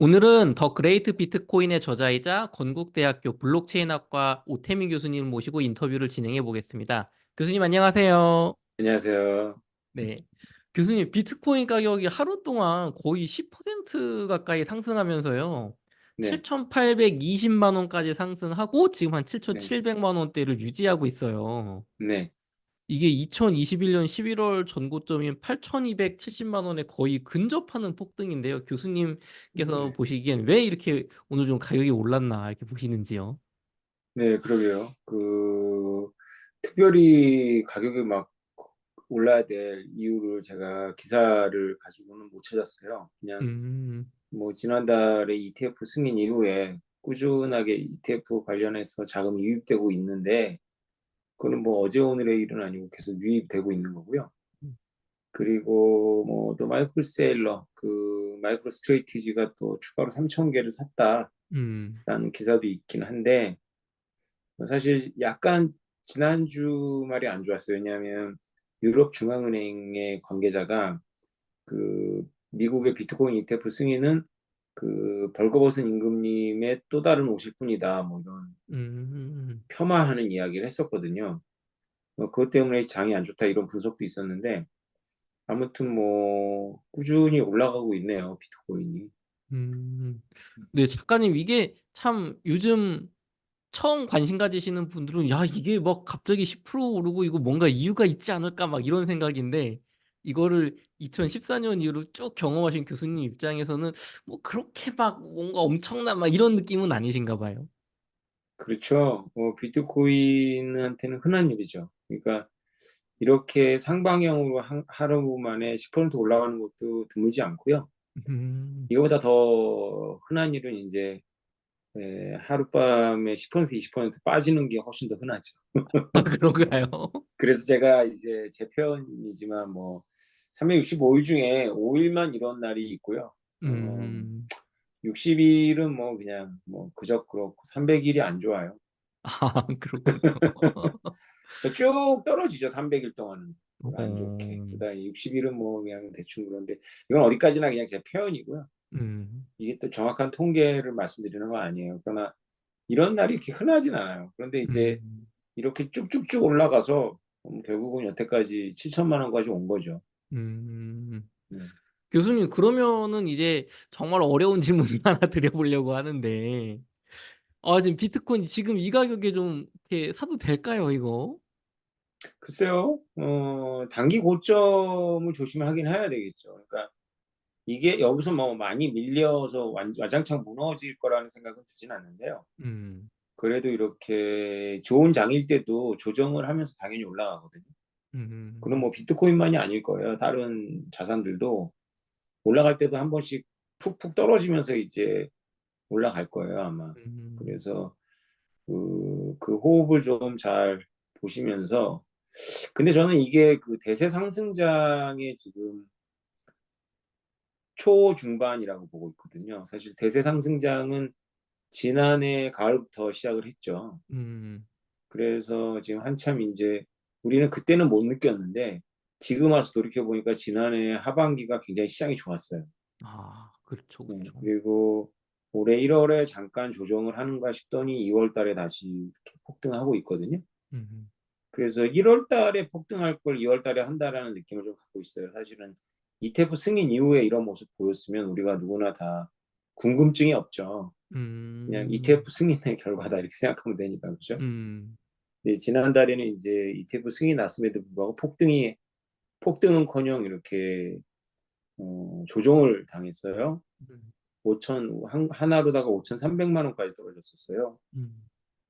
오늘은 더 그레이트 비트코인의 저자이자 건국대학교 블록체인학과 오태민 교수님을 모시고 인터뷰를 진행해 보겠습니다. 교수님 안녕하세요. 안녕하세요. 네. 교수님, 비트코인 가격이 하루 동안 거의 10% 가까이 상승하면서요. 네, 7,820만 원까지 상승하고 지금 한 네, 7,700만 원대를 유지하고 있어요. 네. 이게 2021년 11월 전고점인 8,270만 원에 거의 근접하는 폭등인데요. 교수님께서 네, 보시기엔 왜 이렇게 오늘 좀 가격이 올랐나 이렇게 보시는지요? 네, 그러게요. 특별히 가격이 막 올라야 될 이유를 제가 기사를 가지고는 못 찾았어요. 그냥 음, 뭐 지난달에 ETF 승인 이후에 꾸준하게 ETF 관련해서 자금이 유입되고 있는데, 그거는 뭐 어제 오늘의 일은 아니고 계속 유입되고 있는 거고요. 그리고 뭐 또 마이크로 스트레이티지가 또 추가로 3천 개를 음, 샀다라는 기사도 있긴 한데, 사실 약간 지난주 말이 안 좋았어요. 왜냐하면 유럽 중앙은행의 관계자가 그 미국의 비트코인 ETF 승인은 그 벌거벗은 임금님의 또 다른 옷일 뿐이다, 뭐 이런 음, 폄하하는 이야기를 했었거든요. 그것 때문에 장이 안 좋다 이런 분석도 있었는데, 아무튼 뭐 꾸준히 올라가고 있네요, 비트코인이. 음. 네, 작가님, 이게 참 요즘 처음 관심 가지시는 분들은 야, 이게 뭐 갑자기 10% 오르고 이거 뭔가 이유가 있지 않을까 막 이런 생각인데 이거를 2014년 이후로 쭉 경험하신 교수님 입장에서는 뭐 그렇게 막 뭔가 엄청난 막 이런 느낌은 아니신가 봐요. 그렇죠. 비트코인한테는 흔한 일이죠. 그러니까 이렇게 상방향으로 하루 만에 10% 올라가는 것도 드물지 않고요. 음, 이거보다 더 흔한 일은 이제 하룻밤에 10% 20% 빠지는 게 훨씬 더 흔하죠. 아, 그런가요? 그래서 제가 이제 제 표현이지만 뭐 365일 중에 5일만 이런 날이 있고요. 어, 음, 60일은 뭐 그냥 뭐 그저 그렇고 300일이 안 좋아요. 아, 그렇군요. 쭉 떨어지죠. 300일 동안은 안 좋게. 어, 그다음에 60일은 뭐 그냥 대충. 그런데 이건 어디까지나 그냥 제 표현이고요. 음, 이게 또 정확한 통계를 말씀드리는 건 아니에요. 그러나 이런 날이 이렇게 흔하진 않아요. 그런데 이제 음, 이렇게 쭉쭉쭉 올라가서 결국은 여태까지 7천만 원까지 온 거죠. 음. 네. 교수님, 그러면은 이제 정말 어려운 질문 하나 드려보려고 하는데 아, 지금 비트코인 지금 이 가격에 좀 이렇게 사도 될까요, 이거? 글쎄요, 단기 고점을 조심하긴 해야 되겠죠. 그러니까 이게 여기서 뭐 많이 밀려서 와장창 무너질 거라는 생각은 들진 않는데요. 음, 그래도 이렇게 좋은 장일 때도 조정을 하면서 당연히 올라가거든요. 그럼 음, 뭐 비트코인만이 아닐 거예요. 다른 자산들도 올라갈 때도 한 번씩 푹푹 떨어지면서 이제 올라갈 거예요, 아마. 음, 그래서 그 호흡을 좀 잘 보시면서. 근데 저는 이게 그 대세 상승장의 지금 초중반이라고 보고 있거든요. 사실 대세 상승장은 지난해 가을부터 시작을 했죠. 음. 그래서 지금 한참 이제 우리는 그때는 못 느꼈는데 지금 와서 돌이켜 보니까 지난해 하반기가 굉장히 시장이 좋았어요. 아, 그렇죠, 네, 그렇죠. 그리고 올해 1월에 잠깐 조정을 하는가 싶더니 2월 달에 다시 이렇게 폭등하고 있거든요. 음, 그래서 1월 달에 폭등할 걸 2월 달에 한다라는 느낌을 좀 갖고 있어요. 사실은 ETF 승인 이후에 이런 모습 보였으면 우리가 누구나 다 궁금증이 없죠. 그냥 음, ETF 승인의 결과다 이렇게 생각하면 되니까 그죠? 음, 네, 지난달에는 이제 ETF 승인이 났음에도 불구하고 폭등은커녕 이렇게 조정을 당했어요. 음, 5천 하나로다가 5,300만 원까지 떨어졌었어요. 음.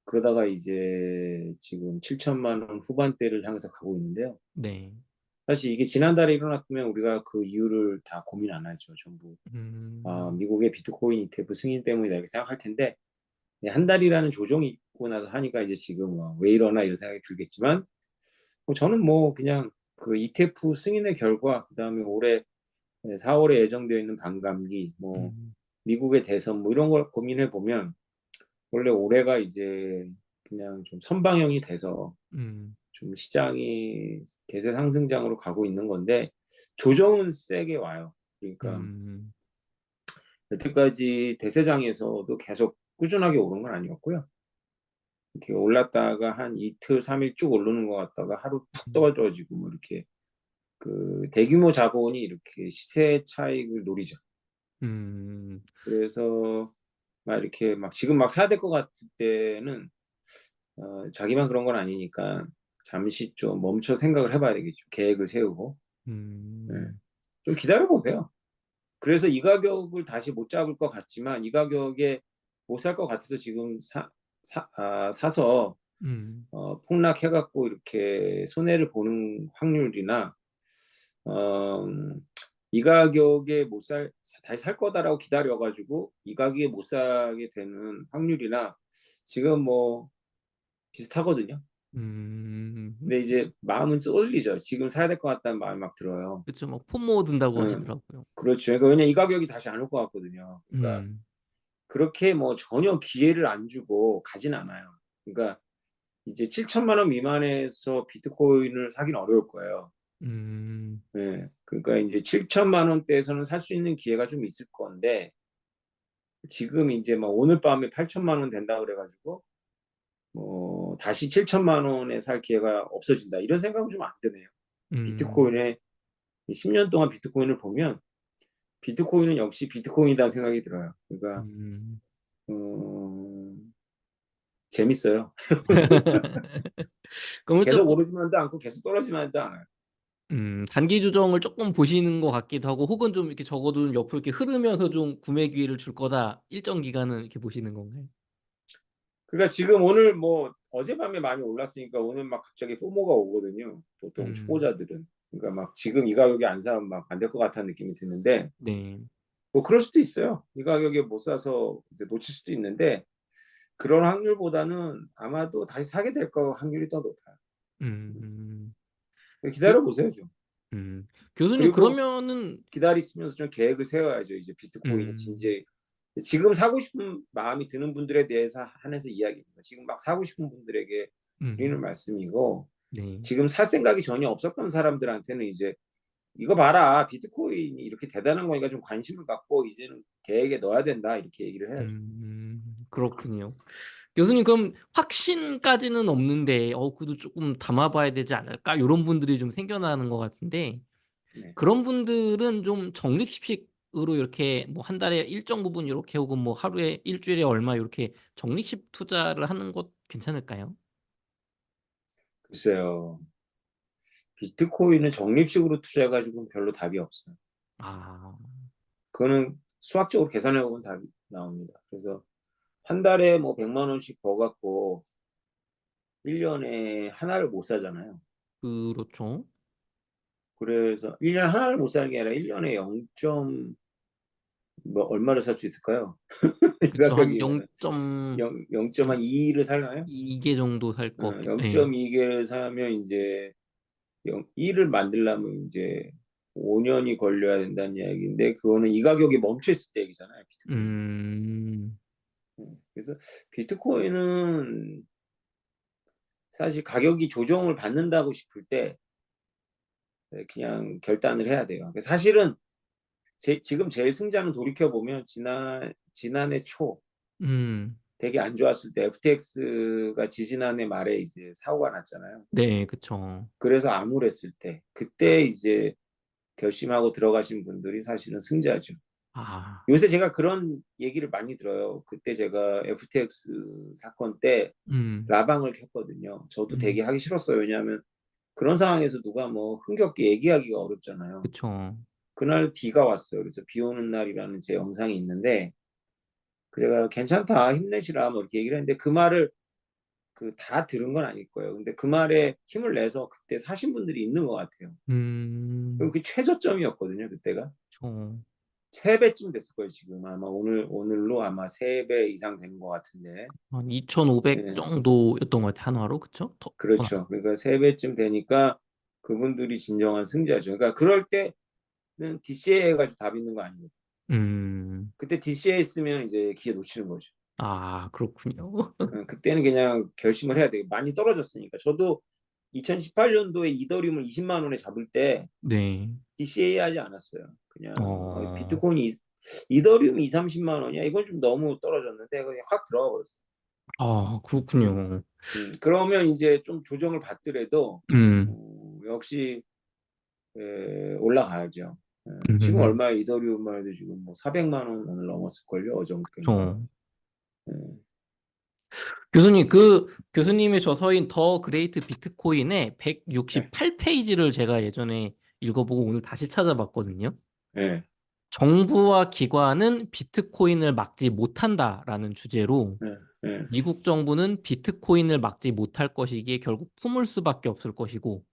그러다가 이제 지금 7천만 원 후반대를 향해서 가고 있는데요. 네. 사실 이게 지난달에 일어났으면 우리가 그 이유를 다 고민 안 하죠. 전부 음, 미국의 비트코인 ETF 승인 때문이다 이렇게 생각할 텐데, 한 달이라는 조정이 있고 나서 하니까 이제 지금 왜 이러나 이런 생각이 들겠지만, 저는 뭐 그냥 그 ETF 승인의 결과, 그다음에 올해 4월에 예정되어 있는 반감기, 뭐 음, 미국의 대선 뭐 이런 걸 고민해 보면 원래 올해가 이제 그냥 좀 선방형이 돼서 음, 좀 시장이 대세 상승장으로 가고 있는 건데 조정은 세게 와요. 그러니까 음, 여태까지 대세장에서도 계속 꾸준하게 오른 건 아니었고요. 이렇게 올랐다가 한 이틀, 3일 쭉 오르는 것 같다가 하루 푹 음, 떨어지고 뭐 이렇게 그 대규모 자본이 이렇게 시세 차익을 노리죠. 음, 그래서 막 이렇게 막 지금 막 사야 될 것 같을 때는 자기만 그런 건 아니니까 잠시 좀 멈춰 생각을 해봐야 되겠죠. 계획을 세우고. 네. 음, 좀 기다려 보세요. 그래서 이 가격을 다시 못 잡을 것 같지만 이 가격에 못 살 것 같아서 지금 사서 음, 폭락해갖고 이렇게 손해를 보는 확률이나 어, 이 가격에 못 다시 살 거다라고 기다려가지고 이 가격에 못 사게 되는 확률이나 지금 뭐 비슷하거든요. 음, 근데 이제 마음은 쏠리죠. 지금 사야 될 것 같다는 마음이 막 들어요. 그쵸. 막 폼모 든다고 응, 하시더라고요. 그렇죠. 그러니까 왜냐 이 가격이 다시 안 올 것 같거든요. 그러니까 음, 그렇게 뭐 전혀 기회를 안 주고 가진 않아요. 그러니까 이제 7천만 원 미만에서 비트코인을 사긴 어려울 거예요. 음, 네. 그러니까 이제 7천만 원대에서는 살 수 있는 기회가 좀 있을 건데 지금 이제 막 오늘 밤에 8천만 원 된다 그래가지고 뭐 다시 7천만 원에 살 기회가 없어진다 이런 생각은 좀 안 드네요. 음, 비트코인에 10년 동안 비트코인을 보면 비트코인은 역시 비트코인이다 생각이 들어요. 그러니까 음. 재밌어요. 그러면 계속 조금, 오르지만도 않고 계속 떨어지만도 않아요. 단기 조정을 조금 보시는 것 같기도 하고, 혹은 좀 이렇게 적어도 옆으로 이렇게 흐르면서 좀 구매 기회를 줄 거다. 일정 기간은 이렇게 보시는 건가요? 그러니까 지금 오늘 뭐 어젯밤에 많이 올랐으니까 오늘 막 갑자기 포모가 오거든요. 보통 음, 초보자들은. 그러니까 막 지금 이 가격에 안 사면 막 안 될 것 같다는 느낌이 드는데 네. 뭐 그럴 수도 있어요. 이 가격에 못 사서 이제 놓칠 수도 있는데 그런 확률보다는 아마도 다시 사게 될 거 확률이 더 높아요. 음, 그, 기다려 보세요 좀. 교수님, 그리고 그러면은, 기다리시면서 좀 계획을 세워야죠. 이제 비트코인이 음, 진짜 지금 사고 싶은 마음이 드는 분들에 대해서 한해서 이야기입니다. 지금 막 사고 싶은 분들에게 드리는 음, 말씀이고 네. 지금 살 생각이 전혀 없었던 사람들한테는 이제 이거 봐라 비트코인이 이렇게 대단한 거니까 좀 관심을 갖고 이제는 계획에 넣어야 된다 이렇게 얘기를 해야죠. 그렇군요. 교수님, 그럼 확신까지는 없는데, 그래도 조금 담아봐야 되지 않을까? 이런 분들이 좀 생겨나는 것 같은데, 네. 그런 분들은 좀 적립식으로 이렇게 뭐 한 달에 일정 부분 이렇게 오고 뭐 하루에 일주일에 얼마 이렇게 적립식 투자를 하는 것 괜찮을까요? 글쎄요. 비트코인은 적립식으로 투자해가지고 별로 답이 없어요. 아, 그거는 수학적으로 계산해보면 답이 나옵니다. 그래서 한 달에 뭐 100만 원씩 버갖고 1년에 하나를 못 사잖아요. 그렇죠. 그래서 1년에 하나를 못 사는 게 아니라 1년에 0. 뭐 얼마를 살 수 있을까요? 이 그쵸. 한 가격이면은 0.2를 살나요? 0.2개 정도 살 것 같긴. 예. 0.2개를 사면 이제 1을 만들려면 이제 5년이 걸려야 된다는 이야기인데 그거는 이 가격이 멈춰 있을 때 얘기잖아요. 비트코인. 음, 그래서 비트코인은 사실 가격이 조정을 받는다고 싶을 때 그냥 결단을 해야 돼요. 사실은 지금 제일 승자는 돌이켜 보면 지난해 초 음, 되게 안 좋았을 때 FTX가 지지난해 말에 이제 사고가 났잖아요. 네, 그쵸. 그래서 암울했을 때 그때 이제 결심하고 들어가신 분들이 사실은 승자죠. 아, 요새 제가 그런 얘기를 많이 들어요. 그때 제가 FTX 사건 때 음, 라방을 켰거든요. 저도 되게 음, 하기 싫었어요. 왜냐하면 그런 상황에서 누가 뭐 흥겹게 얘기하기가 어렵잖아요. 그쵸. 그날 비가 왔어요. 그래서 비 오는 날이라는 제 영상이 있는데 제가 괜찮다 힘내시라 뭐 이렇게 얘기를 했는데 그 말을 그 다 들은 건 아닐 거예요. 근데 그 말에 힘을 내서 그때 사신 분들이 있는 것 같아요. 그럼 음, 그 최저점이었거든요. 그때가 저, 3배쯤 됐을 거예요. 지금 아마 오늘로 아마 3배 이상 된 것 같은데. 한 2,500 예, 정도였던 것 같아요. 한화로. 그쵸? 더 그렇죠. 그러니까 3배쯤 되니까 그분들이 진정한 승자죠. 그러니까 그럴 때는 DCA 해가지고 답 있는 거 아니에요. 음, 그때 DCA 했으면 이제 기회 놓치는 거죠. 아, 그렇군요. 그때는 그냥 결심을 해야 돼요. 많이 떨어졌으니까. 저도 2018년도에 이더리움을 20만 원에 잡을 때 네. DCA 하지 않았어요. 그냥 어, 비트코인이 이더리움 2, 30만 원이야. 이건 좀 너무 떨어졌는데 그냥 확 들어가 버렸어. 아, 그렇군요. 그러면 이제 좀 조정을 받더라도 음, 역시 올라가야죠. 지금 음, 얼마에 이더리움만 해도 지금 뭐 400만 원 오늘 넘었을걸요. 어저께인가. 저 예, 교수님, 그 교수님의 저서인 더 그레이트 비트코인의 예, 168페이지를 제가 예전에 읽어보고 오늘 다시 찾아봤거든요. 예, 정부와 기관은 비트코인을 막지 못한다라는 주제로 예, 예, 미국 정부는 비트코인을 막지 못할 것이기에 결국 품을 수밖에 없을 것이고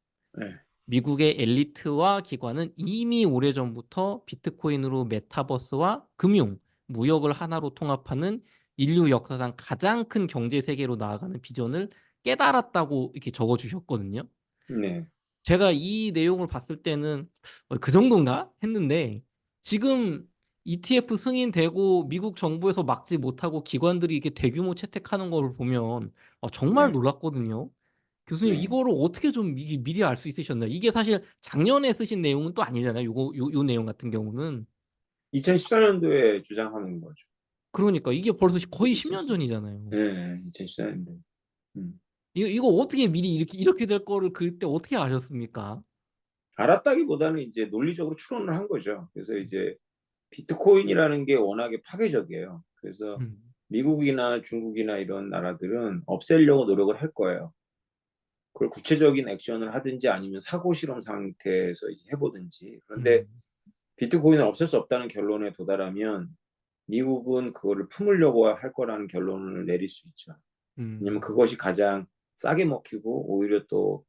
예, 미국의 엘리트와 기관은 이미 오래전부터 비트코인으로 메타버스와 금융, 무역을 하나로 통합하는 인류 역사상 가장 큰 경제 세계로 나아가는 비전을 깨달았다고 이렇게 적어 주셨거든요. 네, 제가 이 내용을 봤을 때는 그 정도인가 했는데 지금 ETF 승인되고 미국 정부에서 막지 못하고 기관들이 이렇게 대규모 채택하는 걸 보면 정말 네, 놀랐거든요. 교수님, 네. 이거를 어떻게 좀 미리 알 수 있으셨나요? 이게 사실 작년에 쓰신 내용은 또 아니잖아요. 요 내용 같은 경우는. 2014년도에 주장하는 거죠. 그러니까 이게 벌써 거의 10년 2014. 전이잖아요. 예, 2014년도. 음. 이거 어떻게 미리 이렇게 될 거를 그때 어떻게 아셨습니까? 알았다기보다는 이제 논리적으로 추론을 한 거죠. 그래서 이제 비트코인이라는 게 워낙에 파괴적이에요. 그래서 음, 미국이나 중국이나 이런 나라들은 없애려고 노력을 할 거예요. 그걸 구체적인 액션을 하든지 아니면 사고 실험 상태에서 이제 해보든지. 그런데 음, 비트코인을 없앨 수 없다는 결론에 도달하면 미국은 그거를 품으려고 할 거라는 결론을 내릴 수 있죠. 왜냐면 음, 그것이 가장 싸게 먹히고 오히려 또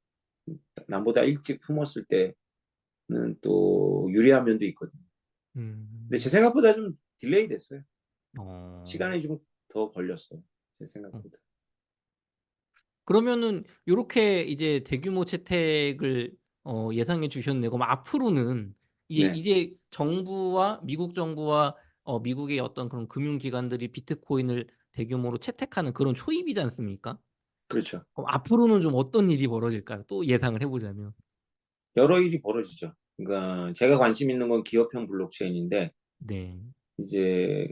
남보다 일찍 품었을 때는 또 유리한 면도 있거든요. 근데 제 음, 생각보다 좀 딜레이 됐어요. 어, 시간이 좀 더 걸렸어요. 제 어. 생각보다. 그러면은 요렇게 이제 대규모 채택을 예상해 주셨네요. 그럼 앞으로는 네, 이제 정부와 미국 정부와 미국의 어떤 그런 금융기관들이 비트코인을 대규모로 채택하는 그런 초입이지 않습니까? 그렇죠. 그럼 앞으로는 좀 어떤 일이 벌어질까요? 또 예상을 해보자면. 여러 일이 벌어지죠. 그러니까 제가 관심 있는 건 기업형 블록체인인데 네, 이제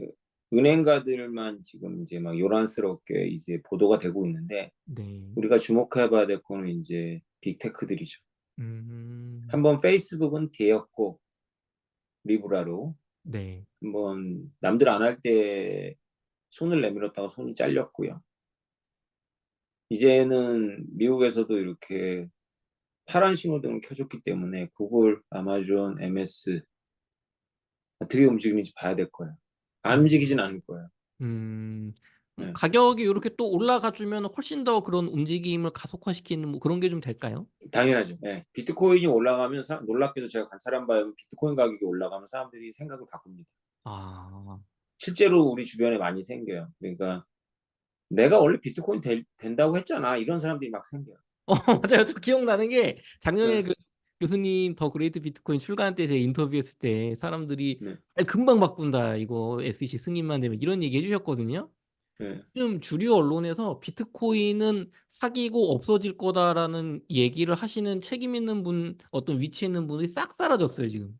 은행가들만 지금 이제 막 요란스럽게 이제 보도가 되고 있는데 네, 우리가 주목해봐야 될 거는 이제 빅테크들이죠. 음, 한번 페이스북은 뒤였고 리브라로 네, 한번 남들 안 할 때 손을 내밀었다가 손이 잘렸고요. 이제는 미국에서도 이렇게 파란 신호등을 켜줬기 때문에 구글, 아마존, MS 어떻게 움직이는지 봐야 될 거예요. 안 움직이진 음, 않을 거예요. 음, 네. 가격이 이렇게 또 올라가 주면 훨씬 더 그런 움직임을 가속화시키는 뭐 그런 게 좀 될까요? 당연하죠. 네. 비트코인이 올라가면 놀랍게도 제가 관찰한 바에 비트코인 가격이 올라가면 사람들이 생각을 바꿉니다. 아, 실제로 우리 주변에 많이 생겨요. 그러니까 내가 원래 비트코인 된다고 했잖아. 이런 사람들이 막 생겨요. 맞아요. 저 기억나는 게 작년에 네. 그 교수님 더 그레이트 비트코인 출간 때 제가 인터뷰했을 때 사람들이 네. 아니, 금방 바꾼다 이거 SEC 승인만 되면 이런 얘기 해주셨거든요. 네. 요즘 주류 언론에서 비트코인은 사기고 없어질 거다라는 얘기를 하시는 책임 있는 분 어떤 위치에 있는 분이 싹 사라졌어요 지금.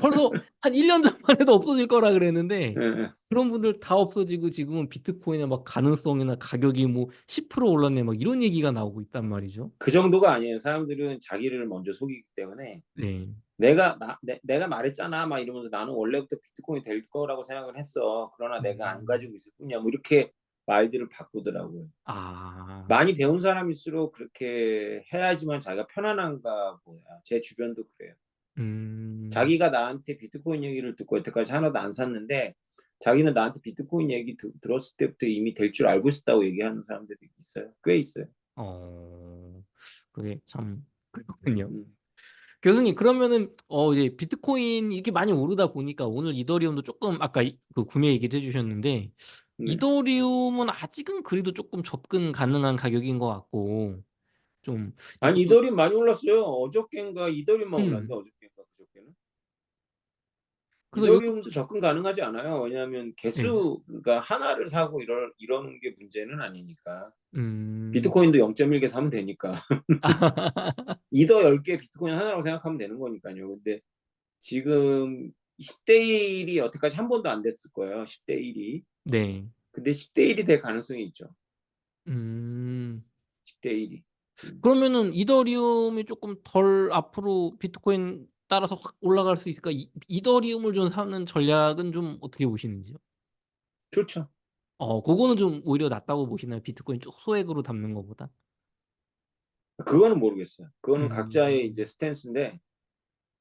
벌써 한 1년 전만 해도 없어질 거라 그랬는데 네. 네. 그런 분들 다 없어지고 지금은 비트코인의 막 가능성이나 가격이 뭐 10% 올랐네 막 이런 얘기가 나오고 있단 말이죠. 그 정도가 아니에요. 사람들은 자기를 먼저 속이기 때문에 네. 내가 말했잖아. 막 이러면서 나는 원래부터 비트코인 될 거라고 생각을 했어. 그러나 내가 안 음. 가지고 있을 뿐이야. 뭐 이렇게 말들을 바꾸더라고요. 아, 많이 배운 사람일수록 그렇게 해야지만 자기가 편안한가 보야. 제 주변도 그래요. 음, 자기가 나한테 비트코인 얘기를 듣고 여태까지 하나도 안 샀는데 자기는 나한테 비트코인 얘기 들었을 때부터 이미 될 줄 알고 있었다고 얘기하는 사람들이 있어요. 꽤 있어요. 어, 그게 참 그렇군요. 음, 교수님, 그러면은, 이제 비트코인 이렇게 많이 오르다 보니까 오늘 이더리움도 조금 아까 그 구매 얘기도 해주셨는데, 네. 이더리움은 아직은 그래도 조금 접근 가능한 가격인 것 같고, 좀 아니 이것도, 이더리움 많이 올랐어요. 어저께인가 이더리움만 올랐는데 음, 어저께인가 그저께는. 그래서 이것도, 이더리움도 접근 가능하지 않아요. 왜냐하면 네, 개수가 하나를 사고 이러는 게 문제는 아니니까. 음, 비트코인도 0.1개 사면 되니까. 이더 10개 비트코인 하나라고 생각하면 되는 거니까요. 근데 지금 10대 1이 여태까지 한 번도 안 됐을 거예요. 10대 1이. 네. 근데 10대 1이 될 가능성이 있죠. 음. 10대 1이. 그러면은 이더리움이 조금 덜 앞으로 비트코인 따라서 확 올라갈 수 있을까? 이더리움을 좀 사는 전략은 좀 어떻게 보시는지요? 좋죠. 그거는 좀 오히려 낫다고 보시나요? 비트코인 소액으로 담는 것보다? 그거는 모르겠어요. 그거는 각자의 이제 음, 스탠스인데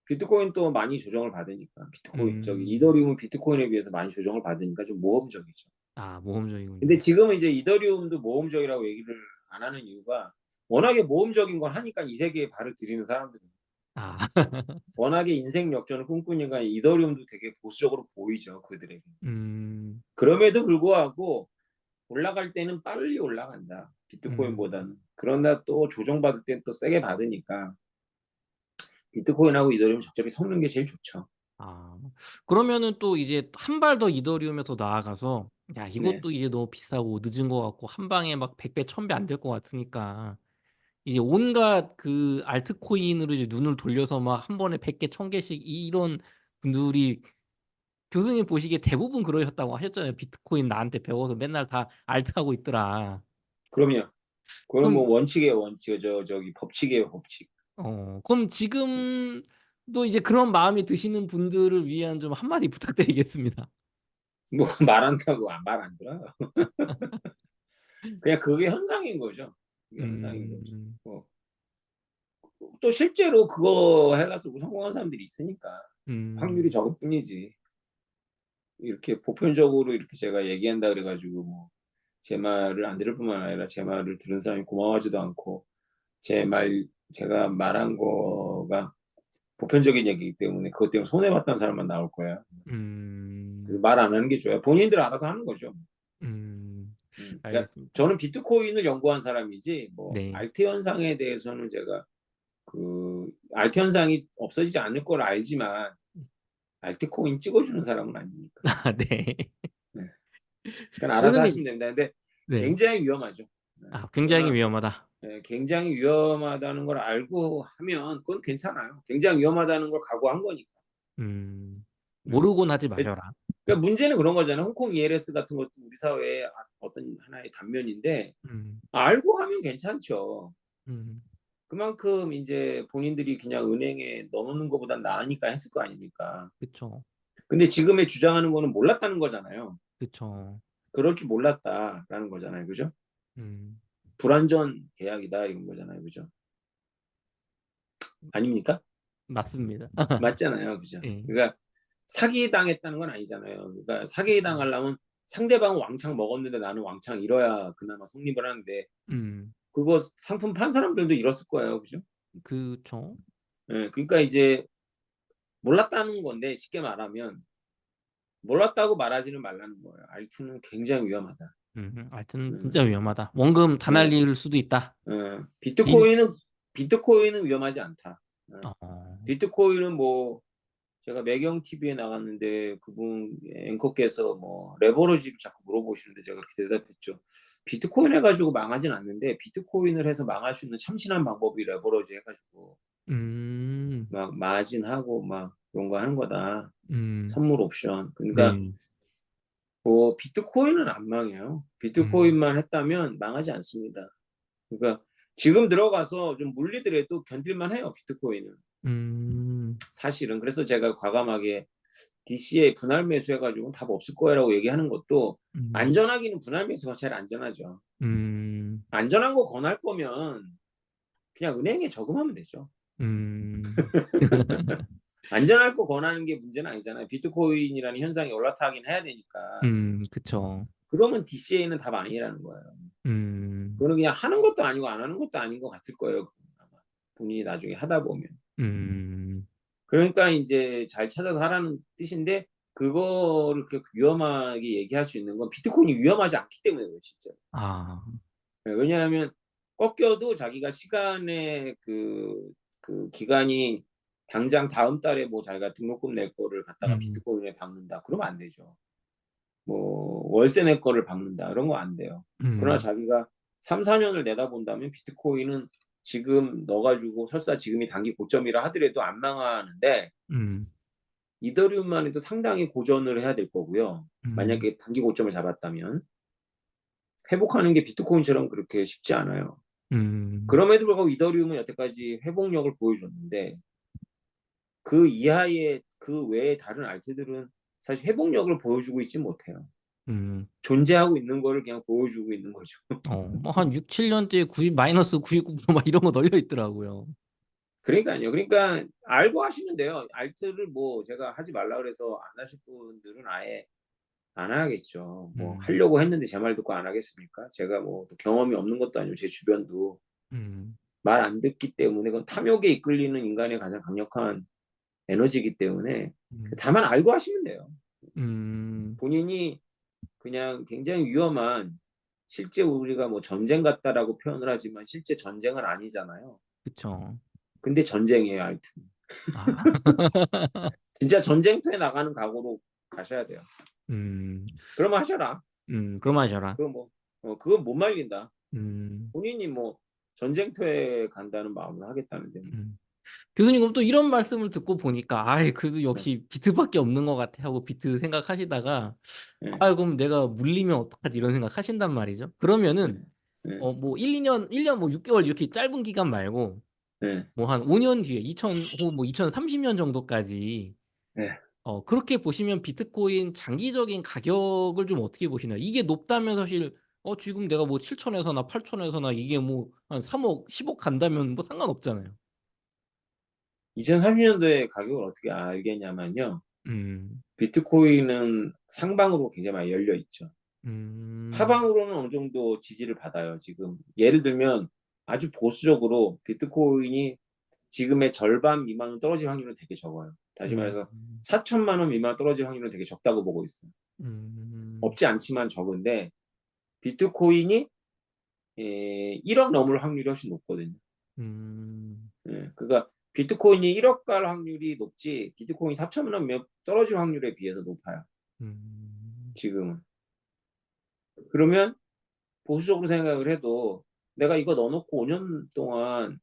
비트코인 또 많이 조정을 받으니까 비트코인 저기 음, 이더리움은 비트코인에 비해서 많이 조정을 받으니까 좀 모험적이죠. 근데 모험적이군요. 지금은 이제 이더리움도 모험적이라고 얘기를 안 하는 이유가 워낙에 모험적인 걸 하니까 이 세계에 발을 들이는 사람들은 아, 워낙에 인생 역전을 꿈꾸니까 이더리움도 되게 보수적으로 보이죠 그들에게. 음, 그럼에도 불구하고 올라갈 때는 빨리 올라간다 음, 비트코인보다는. 그러나 또 조정받을 때는 또 세게 받으니까 비트코인하고 이더리움 적절히 섞는 게 제일 좋죠. 아, 그러면은 또 이제 한 발 더 이더리움에 더 나아가서, 야, 네. 이것도 이제 너무 비싸고 늦은 것 같고, 한 방에 막 100배, 1000배 안 될 것 같으니까, 이제 온갖 그 알트코인으로 이제 눈을 돌려서 막 한 번에 100개, 1000개씩 이런 분들이 교수님 보시기에 대부분 그러셨다고 하셨잖아요. 비트코인 나한테 배워서 맨날 다 알트하고 있더라. 그럼요. 그건 뭐 그럼, 원칙이에요 원칙. 저기 법칙이에요 법칙. 그럼 지금도 이제 그런 마음이 드시는 분들을 위한 좀 한마디 부탁드리겠습니다. 뭐 말한다고 말 안 들어요. 그냥 그게 현상인 거죠. 그게 현상인 거죠. 음, 뭐, 또 실제로 그거 해가지고 성공한 사람들이 있으니까 확률이 음, 적을 뿐이지. 이렇게 보편적으로 이렇게 제가 얘기한다 그래가지고 뭐 제 말을 안 들을 뿐만 아니라 제 말을 들은 사람이 고마워하지도 않고 제 말 제가 말한 거가 보편적인 얘기이기 때문에 그것 때문에 손해봤다는 사람만 나올 거야. 그래서 음, 말 안 하는 게 좋아요. 본인들 알아서 하는 거죠. 음, 그러니까 알겠습니다. 저는 비트코인을 연구한 사람이지 뭐 네. 알트 현상에 대해서는 제가 그 알트 현상이 없어지지 않을 걸 알지만 알트코인 찍어주는 사람은 아니니까. 아, 네. 네. 그러니까 알아서 하시면 교수님, 됩니다. 근데 네. 굉장히 위험하죠. 네. 굉장히 그러나 위험하다. 네, 굉장히 위험하다는 걸 알고 하면 그건 괜찮아요. 굉장히 위험하다는 걸 각오한 거니까. 음, 네. 모르곤 하지 마셔라. 그러니까 문제는 그런 거잖아요. 홍콩 ELS 같은 것도 우리 사회의 어떤 하나의 단면인데 음, 알고 하면 괜찮죠. 음, 그만큼 이제 본인들이 그냥 은행에 넣어놓는 것보단 나으니까 했을 거 아닙니까. 그쵸, 근데 지금의 주장하는 거는 몰랐다는 거잖아요. 그쵸. 그럴 줄 몰랐다라는 거잖아요. 그죠? 음, 불완전 계약이다 이런 거잖아요. 그죠? 아닙니까? 맞습니다. 맞잖아요. 그죠? 예, 그러니까 사기 당했다는 건 아니잖아요. 그러니까 사기 그쵸. 당하려면 상대방은 왕창 먹었는데 나는 왕창 잃어야 그나마 성립을 하는데 음, 그거 상품 판 사람들도 잃었을 거예요. 그죠? 그쵸. 예, 그러니까 이제 몰랐다는 건데 쉽게 말하면 몰랐다고 말하지는 말라는 거예요. 알트는 굉장히 위험하다. 하여튼 진짜 음, 위험하다. 원금 다 예, 날릴 수도 있다. 개인, 비트코인은 위험하지 않다. 어, 비트코인은 뭐 제가 매경 TV에 나갔는데 그분 앵커께서 뭐 레버러지를 자꾸 물어보시는데 제가 그렇게 대답했죠. 비트코인 해가지고 망하진 않는데 비트코인을 해서 망할 수 있는 참신한 방법이 레버러지 해가지고 음, 막 마진하고 막 그런 거 하는 거다. 음, 선물 옵션. 그러니까 네, 뭐 비트코인은 안 망해요. 음, 비트코인만 했다면 망하지 않습니다. 그러니까 지금 들어가서 좀 물리더라도 견딜만 해요. 비트코인은. 음, 사실은. 그래서 제가 과감하게 DCA 분할 매수해가지고 답 없을 거라고 얘기하는 것도 음, 안전하기는 분할 매수가 제일 안전하죠. 음, 안전한 거 권할 거면 그냥 은행에 저금하면 되죠. 음, 안전할 거 권하는 게 문제는 아니잖아요. 비트코인이라는 현상이 올라타긴 해야 되니까. 그쵸. 그러면 DCA는 답 아니라는 거예요. 음, 그거는 그냥 하는 것도 아니고 안 하는 것도 아닌 것 같을 거예요. 아마 본인이 나중에 하다 보면. 음, 그러니까 이제 잘 찾아서 하라는 뜻인데 그거를 그렇게 위험하게 얘기할 수 있는 건 비트코인이 위험하지 않기 때문에 그래요, 진짜. 아, 왜냐하면 꺾여도 자기가 시간의 그 기간이 당장 다음 달에 뭐 자기가 등록금 낼 거를 갖다가 음, 비트코인에 박는다. 그러면 안 되죠. 뭐 월세 낼 거를 박는다. 그런 거 안 돼요. 그러나 음, 자기가 3, 4년을 내다본다면 비트코인은 지금 넣어가지고 설사 지금이 단기 고점이라 하더라도 안 망하는데 음, 이더리움만 해도 상당히 고전을 해야 될 거고요. 음, 만약에 단기 고점을 잡았다면 회복하는 게 비트코인처럼 그렇게 쉽지 않아요. 음, 그럼에도 불구하고 이더리움은 여태까지 회복력을 보여줬는데 그 이하의 그 외의 다른 알트들은 사실 회복력을 보여주고 있지 못해요. 음. 존재하고 있는 거를 그냥 보여주고 있는 거죠. 뭐한 6, 7년째 90, 마이너스 9.9%막 이런 거 널려 있더라고요. 그러니까요. 그러니까 알고 하시면 돼요. 알트를 뭐 제가 하지 말라 그래서 안 하실 분들은 아예 안 하겠죠. 뭐 음, 하려고 했는데 제 말 듣고 안 하겠습니까? 제가 뭐 경험이 없는 것도 아니고 제 주변도 음, 말 안 듣기 때문에 그건 탐욕에 이끌리는 인간의 가장 강력한 에너지이기 때문에 음, 다만 알고 하시면 돼요. 음, 본인이 그냥 굉장히 위험한 실제 우리가 뭐 전쟁 같다라고 표현을 하지만 실제 전쟁은 아니잖아요. 그쵸. 근데 전쟁이에요, 하여튼. 아, 진짜 전쟁터에 나가는 각오로 가셔야 돼요. 음, 그러면 하셔라. 그럼 하셔라. 그거 뭐, 그건 못 말린다. 음, 본인이 뭐 전쟁터에 간다는 마음으로 하겠다는데. 음. 교수님, 그럼 또 이런 말씀을 듣고 보니까, 아이, 그래도 네, 역시 비트밖에 없는 것 같아 하고 비트 생각하시다가, 네, 아, 그럼 내가 물리면 어떡하지 이런 생각 하신단 말이죠. 네, 그러면은, 네, 뭐 1, 2년, 1년 뭐 6개월 이렇게 짧은 기간 말고, 네, 뭐 한 5년 뒤에, 2000, 혹은 뭐 2030년 정도까지, 네. 그렇게 보시면 비트코인 장기적인 가격을 좀 어떻게 보시나요? 이게 높다면 사실, 지금 내가 뭐 7천에서나 8천에서나 이게 뭐 한 3억, 10억 간다면 뭐 상관없잖아요. 2030년도에 가격을 어떻게 알겠냐면요. 음, 비트코인은 상방으로 굉장히 많이 열려 있죠. 음, 하방으로는 어느 정도 지지를 받아요. 지금 예를 들면 아주 보수적으로 비트코인이 지금의 절반 미만으로 떨어질 확률은 되게 적어요. 다시 음, 말해서 4천만 원 미만으로 떨어질 확률은 되게 적다고 보고 있어요. 음, 없지 않지만 적은데 비트코인이 1억 넘을 확률이 훨씬 높거든요. 음, 그러니까 비트코인이 1억 갈 확률이 높지 비트코인이 4천만 원 떨어질 확률에 비해서 높아요. 음, 지금은. 그러면 보수적으로 생각을 해도 내가 이거 넣어놓고 5년 동안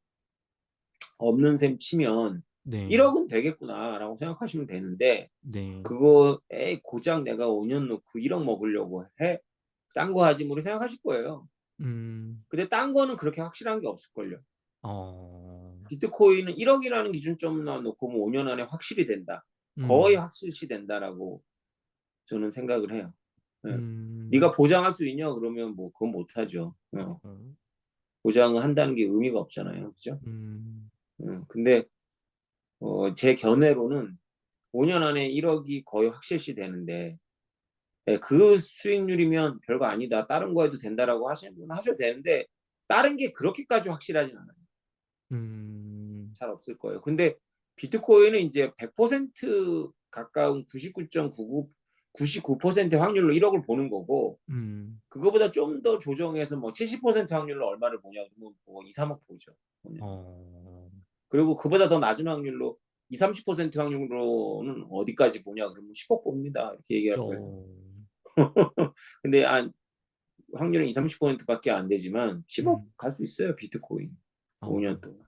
없는 셈 치면 네, 1억은 되겠구나라고 생각하시면 되는데 네, 그거에 고작 내가 5년 놓고 1억 먹으려고 해? 딴 거 하지 뭐 생각하실 거예요. 음, 근데 딴 거는 그렇게 확실한 게 없을걸요. 어, 비트코인은 1억이라는 기준점만 놓고 뭐 5년 안에 확실히 된다. 거의 음, 확실시 된다라고 저는 생각을 해요. 네. 네가 음, 보장할 수 있냐? 그러면 뭐 그건 못하죠. 어, 보장을 한다는 게 의미가 없잖아요. 그죠? 음, 근데 제 견해로는 5년 안에 1억이 거의 확실시 되는데 그 수익률이면 별거 아니다. 다른 거 해도 된다라고 하시는 분은 하셔도 되는데 다른 게 그렇게까지 확실하진 않아요. 음, 잘 없을 거예요. 근데 비트코인은 이제 100% 가까운 99.99 99%의 확률로 1억을 보는 거고 음, 그거보다 좀 더 조정해서 뭐 70% 확률로 얼마를 보냐 그러면 뭐 2, 3억 보죠. 어, 그리고 그보다 더 낮은 확률로 2, 30% 확률로는 어디까지 보냐 그러면 10억 봅니다. 이렇게 얘기할 거예요. 어, 근데 확률은 2, 30%밖에 안 되지만 10억 음, 갈 수 있어요. 비트코인. 어, 5년 동안.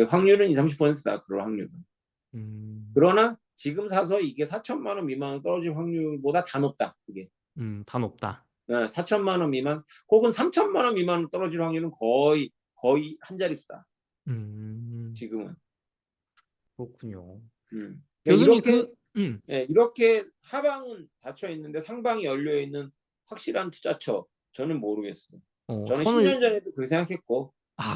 확률은 2, 30%다. 그럴 확률은. 음, 그러나 지금 사서 이게 4천만 원 미만 떨어질 확률보다 다 높다. 그게. 다 높다. 4천만 원 미만 혹은 3천만 원 미만 떨어질 확률은 거의 한 자릿수다. 음, 지금은. 그렇군요. 그러니까 교수님, 이렇게 하방은 닫혀 있는데 상방이 열려 있는 확실한 투자처 저는 모르겠어요. 저는 저는, 10년 전에도 그렇게 생각했고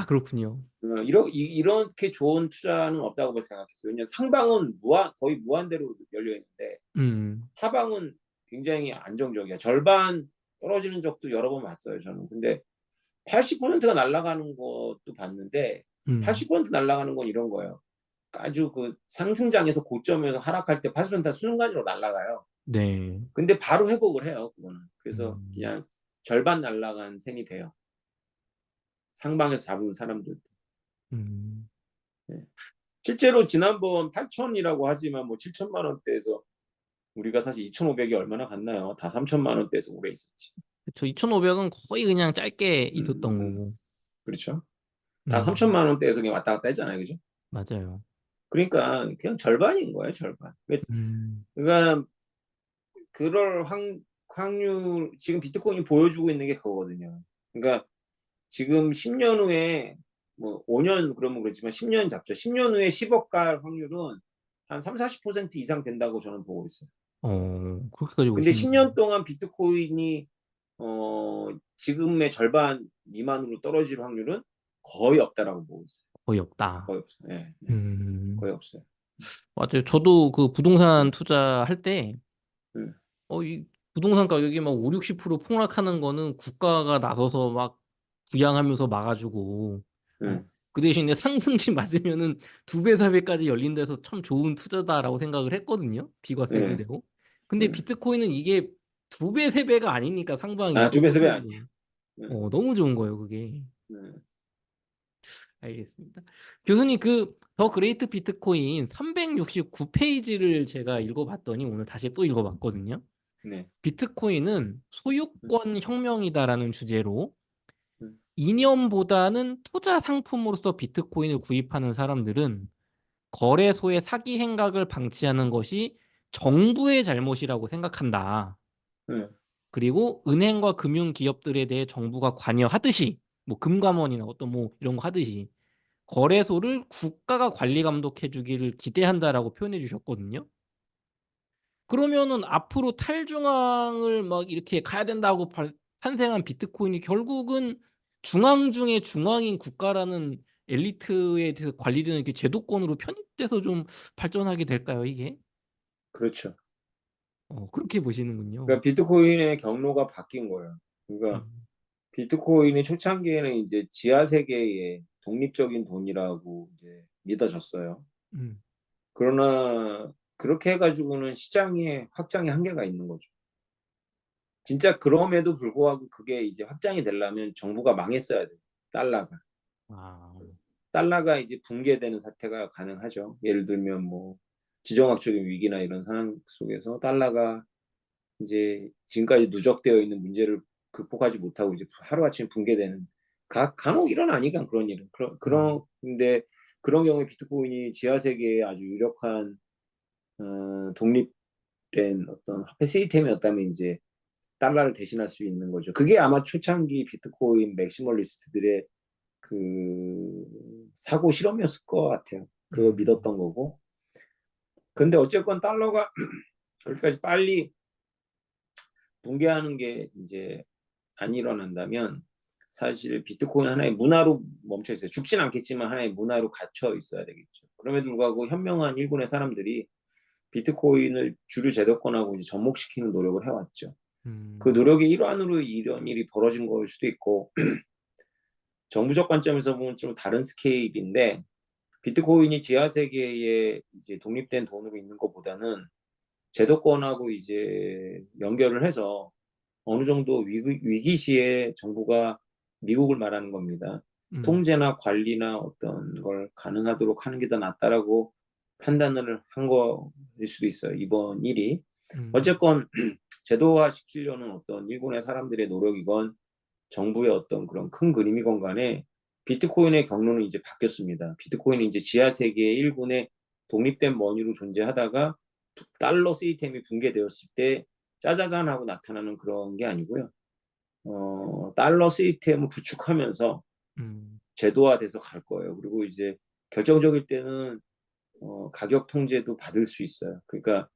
그렇군요. 이렇게 좋은 투자는 없다고 생각했어요. 왜냐하면 상방은 거의 무한대로 열려 있는데 음, 하방은 굉장히 안정적이야. 절반 떨어지는 적도 여러 번 봤어요. 저는. 근데 80%가 날아가는 것도 봤는데 음, 80% 날아가는 건 이런 거예요. 아주 그 상승장에서 고점에서 하락할 때 80%다 순간적으로 날아가요. 네, 근데 바로 회복을 해요. 그거는. 그래서 음, 그냥 절반 날아간 셈이 돼요. 상방에서 잡은 사람들. 음. 네. 실제로 지난번 8천이라고 하지만 뭐 7천만 원대에서 우리가 사실 2,500이 얼마나 갔나요? 다 3천만 원대에서 오래 있었지. 저 2,500은 거의 그냥 짧게 음, 있었던 음, 거고. 그렇죠. 다 음, 3천만 원대에서 그냥 왔다 갔다 했잖아요. 그죠? 맞아요. 그러니까 그냥 절반인 거예요, 절반. 음, 그러니까 그럴 확률 지금 비트코인이 보여주고 있는 게 그거거든요. 그러니까 지금 10년 후에 뭐 5년 그러면 그렇지만 10년 잡죠. 10년 후에 10억 갈 확률은 한 3, 40% 이상 된다고 저는 보고 있어요. 그렇게까지 근데 보시는군요. 10년 동안 비트코인이 지금의 절반 미만으로 떨어질 확률은 거의 없다라고 보고 있어요. 거의 없다. 거의 없어요. 예, 예. 음, 거의 없어요. 맞아요. 저도 그 부동산 음, 투자할 때, 음, 이 부동산 가격이 막 5, 60% 폭락하는 거는 국가가 나서서 막 부양하면서 막아주고, 음, 그 대신에 상승치 맞으면은 2배, 4배까지 열린 데서 참 좋은 투자다라고 생각을 했거든요. 비과세도 예, 되고. 근데 음. 비트코인은 이게 2배, 3배가 아니니까 상방이 아, 두 배, 세 배 너무, 아니야. 너무 좋은 거예요, 그게. 음, 알겠습니다. 교수님, 그 더 그레이트 비트코인 369페이지를 제가 읽어봤더니 오늘 다시 또 읽어봤거든요. 네. 비트코인은 음, 소유권 혁명이다라는 주제로 음, 이념보다는 투자 상품으로서 비트코인을 구입하는 사람들은 거래소의 사기 행각을 방치하는 것이 정부의 잘못이라고 생각한다. 음, 그리고 은행과 금융 기업들에 대해 정부가 관여하듯이 뭐 금감원이나 어떤 뭐 이런 거 하듯이 거래소를 국가가 관리 감독해 주기를 기대한다라고 표현해 주셨거든요. 그러면은 앞으로 탈중앙을 막 이렇게 가야 된다고 탄생한 비트코인이 결국은 중앙 중에 중앙인 국가라는 엘리트에 대해서 관리되는 이렇게 제도권으로 편입돼서 좀 발전하게 될까요, 이게? 그렇죠. 그렇게 보시는군요. 그러니까 비트코인의 경로가 바뀐 거예요. 그러니까 음, 비트코인이 초창기에는 이제 지하 세계의 독립적인 돈이라고 이제 믿어졌어요. 음, 그러나 그렇게 해가지고는 시장의 확장의 한계가 있는 거죠. 진짜 그럼에도 불구하고 그게 이제 확장이 되려면 정부가 망했어야 돼요. 달러가. 아, 달러가 이제 붕괴되는 사태가 가능하죠. 예를 들면 뭐 지정학적인 위기나 이런 상황 속에서 달러가 이제 지금까지 누적되어 있는 문제를 극복하지 못하고 이제 하루아침에 붕괴되는 간혹 일어나니까 그런 일은 음, 근데 그런 경우에 비트코인이 지하 세계에 아주 유력한 독립된 어떤 화폐 시스템이었다면 이제 달러를 대신할 수 있는 거죠. 그게 아마 초창기 비트코인 맥시멀리스트들의 그 사고 실험이었을 것 같아요. 그걸 음, 믿었던 거고. 근데 어쨌건 달러가 그렇게까지 빨리 붕괴하는 게 이제 안 일어난다면 사실 비트코인 하나의 문화로 멈춰 있어요. 죽진 않겠지만 하나의 문화로 갇혀 있어야 되겠죠. 그럼에도 불구하고 현명한 일군의 사람들이 비트코인을 주류 제도권하고 이제 접목시키는 노력을 해왔죠. 그 음, 노력의 일환으로 이런 일이 벌어진 걸 수도 있고 정부적 관점에서 보면 좀 다른 스케일인데 비트코인이 지하 세계에 이제 독립된 돈으로 있는 것보다는 제도권하고 이제 연결을 해서 어느 정도 위기 시에 정부가 미국을 말하는 겁니다. 음, 통제나 관리나 어떤 걸 가능하도록 하는 게 더 낫다라고 판단을 한 거일 수도 있어요. 이번 일이. 음, 어쨌건 제도화 시키려는 어떤 일본의 사람들의 노력이건 정부의 어떤 그런 큰 그림이건 간에 비트코인의 경로는 이제 바뀌었습니다. 비트코인은 이제 지하 세계의 일군의 독립된 머니로 존재하다가 달러 시스템이 붕괴되었을 때 짜자잔 하고 나타나는 그런 게 아니고요. 달러 시스템을 구축하면서 음, 제도화돼서 갈 거예요. 그리고 이제 결정적일 때는 가격 통제도 받을 수 있어요. 그러니까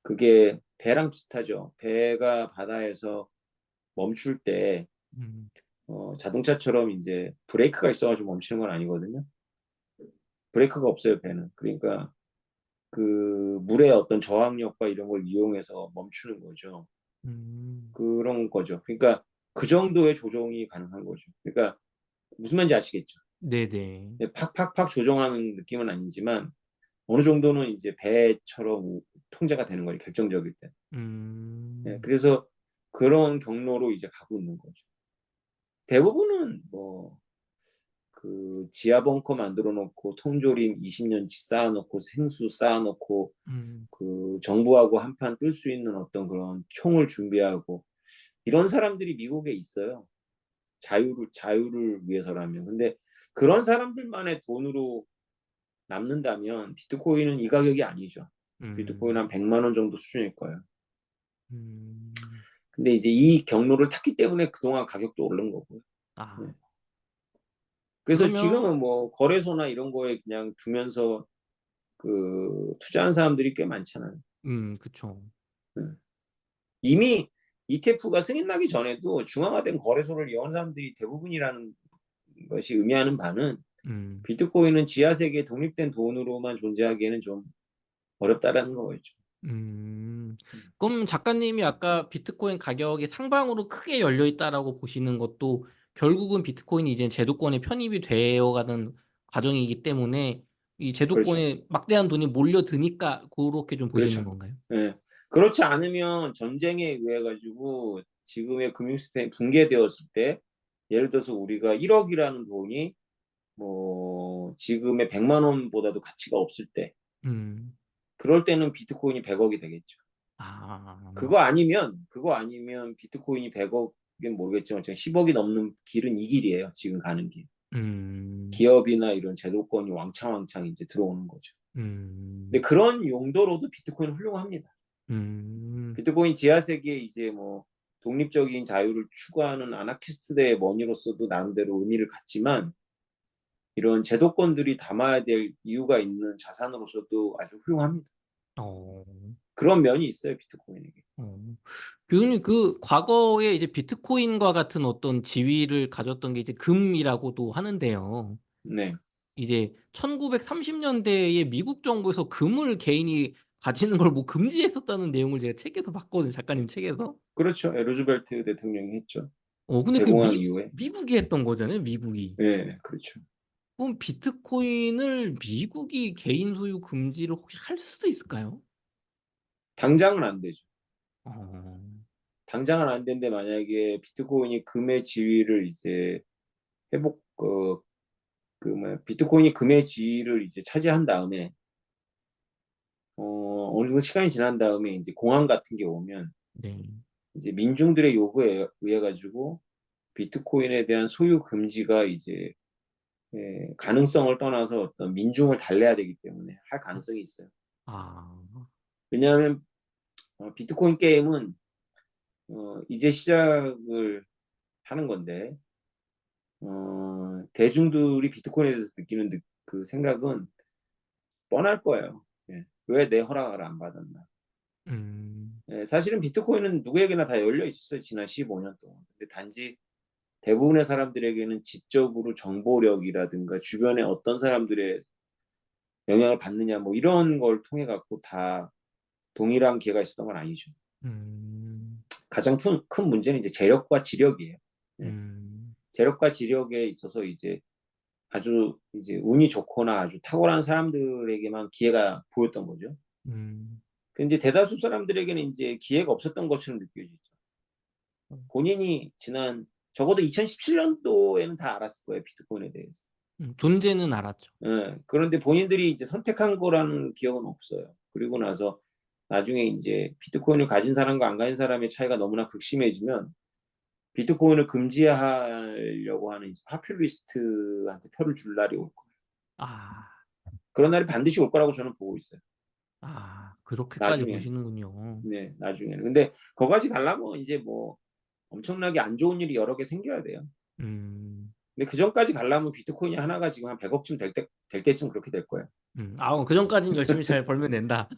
그게 배랑 비슷하죠. 배가 바다에서 멈출 때 음, 자동차처럼 이제 브레이크가 있어가지고 멈추는 건 아니거든요. 브레이크가 없어요, 배는. 그러니까 그 물의 어떤 저항력과 이런 걸 이용해서 멈추는 거죠. 음. 그런 거죠. 그러니까 그 정도의 조정이 가능한 거죠. 그러니까 무슨 말인지 아시겠죠? 네네. 네, 팍팍팍 조정하는 느낌은 아니지만 어느 정도는 이제 배처럼 통제가 되는 거예요. 결정적일 때. 네, 음, 그래서 그런 경로로 이제 가고 있는 거죠. 대부분은 뭐 그 지하 벙커 만들어 놓고 통조림 20년치 쌓아놓고 생수 쌓아놓고 음, 그 정부하고 한판 뜰 수 있는 어떤 그런 총을 준비하고 이런 사람들이 미국에 있어요. 자유를 위해서라면. 근데 그런 사람들만의 돈으로 남는다면 비트코인은 이 가격이 아니죠. 비트코인 한 음, 100만 원 정도 수준일 거예요. 음, 근데 이제 이 경로를 탔기 때문에 그동안 가격도 오른 거고요. 네. 아, 그래서 그러면, 지금은 뭐 거래소나 이런 거에 그냥 두면서 그 투자하는 사람들이 꽤 많잖아요. 그쵸. 네. 이미 ETF가 승인 나기 전에도 중앙화된 거래소를 이용한 사람들이 대부분이라는 것이 의미하는 바는 음, 비트코인은 지하 세계에 독립된 돈으로만 존재하기에는 좀 어렵다라는 거겠죠. 음. 그럼 작가님이 아까 비트코인 가격이 상방으로 크게 열려 있다라고 보시는 것도 결국은 비트코인이 이제 제도권에 편입이 되어가는 과정이기 때문에 이 그렇죠. 제도권에 막대한 돈이 몰려드니까 그렇게 좀 보시는 그렇죠. 건가요? 예. 그렇지 않으면 전쟁에 의해 가지고 지금의 금융 시스템이 붕괴되었을 때 예를 들어서 우리가 1억이라는 돈이 뭐 지금의 100만 원보다도 가치가 없을 때 음, 그럴 때는 비트코인이 100억이 되겠죠. 아, 그거 아니면 비트코인이 100억은 모르겠지만 지금 10억이 넘는 길은 이 길이에요. 지금 가는 길. 음, 기업이나 이런 제도권이 왕창왕창 이제 들어오는 거죠. 근데 음, 그런 용도로도 비트코인은 훌륭합니다. 음, 비트코인 지하 세계에 이제 뭐 독립적인 자유를 추구하는 아나키스트의 머니로서도 나름대로 의미를 갖지만 이런 제도권들이 담아야 될 이유가 있는 자산으로서도 아주 훌륭합니다. 어, 그런 면이 있어요, 비트코인에게. 어. 교수님, 그 과거에 이제 비트코인과 같은 어떤 지위를 가졌던 게 이제 금이라고도 하는데요. 네. 이제 1930년대에 미국 정부에서 금을 개인이 가지는 걸 뭐 금지했었다는 내용을 제가 책에서 봤거든요. 작가님 책에서. 그렇죠. 루즈벨트 대통령이 했죠. 근데 그 대공황 이후에. 미국이 했던 거잖아요. 미국이. 네, 그렇죠. 그럼 비트코인을 미국이 개인 소유 금지를 혹시 할 수도 있을까요? 당장은 안 되죠. 어, 당장은 안 되는데 만약에 비트코인이 금의 지위를 이제 회복 그 뭐야 비트코인이 금의 지위를 이제 차지한 다음에 어느 정도 시간이 지난 다음에 이제 공황 같은 게 오면 네. 이제 민중들의 요구에 의해 가지고 비트코인에 대한 소유 금지가 이제 가능성을 떠나서 어떤 민중을 달래야 되기 때문에 할 가능성이 있어요. 아, 왜냐하면 비트코인 게임은 이제 시작을 하는 건데 대중들이 비트코인에 대해서 느끼는 그 생각은 뻔할 거예요. 예. 왜 내 허락을 안 받았나? 음, 예, 사실은 비트코인은 누구에게나 다 열려 있었어요. 지난 15년 동안. 근데 단지 대부분의 사람들에게는 지적으로 정보력이라든가 주변에 어떤 사람들의 영향을 받느냐 뭐 이런 걸 통해 갖고 다 동일한 기회가 있었던 건 아니죠. 음, 가장 큰 문제는 이제 재력과 지력이에요. 예. 음, 재력과 지력에 있어서 이제 아주 이제 운이 좋거나 아주 탁월한 사람들에게만 기회가 보였던 거죠. 음, 근데 대다수 사람들에게는 이제 기회가 없었던 것처럼 느껴지죠. 본인이 지난 적어도 2017년도에는 다 알았을 거예요. 비트코인에 대해서. 존재는 알았죠. 예, 그런데 본인들이 이제 선택한 거라는 기억은 없어요. 그리고 나서 나중에 이제 비트코인을 가진 사람과 안 가진 사람의 차이가 너무나 극심해지면 비트코인을 금지하려고 하는 이제 파퓰리스트한테 표를 줄 날이 올 거예요. 아, 그런 날이 반드시 올 거라고 저는 보고 있어요. 그렇게까지 나중에. 보시는군요. 네, 나중에는. 근데 거기까지 가려면 이제 뭐 엄청나게 안 좋은 일이 여러 개 생겨야 돼요. 음, 근데 그 전까지 가려면 비트코인이 하나가 지금 한 100억쯤 될 때쯤 그렇게 될 거예요. 그 전까지는 열심히 잘 벌면 된다.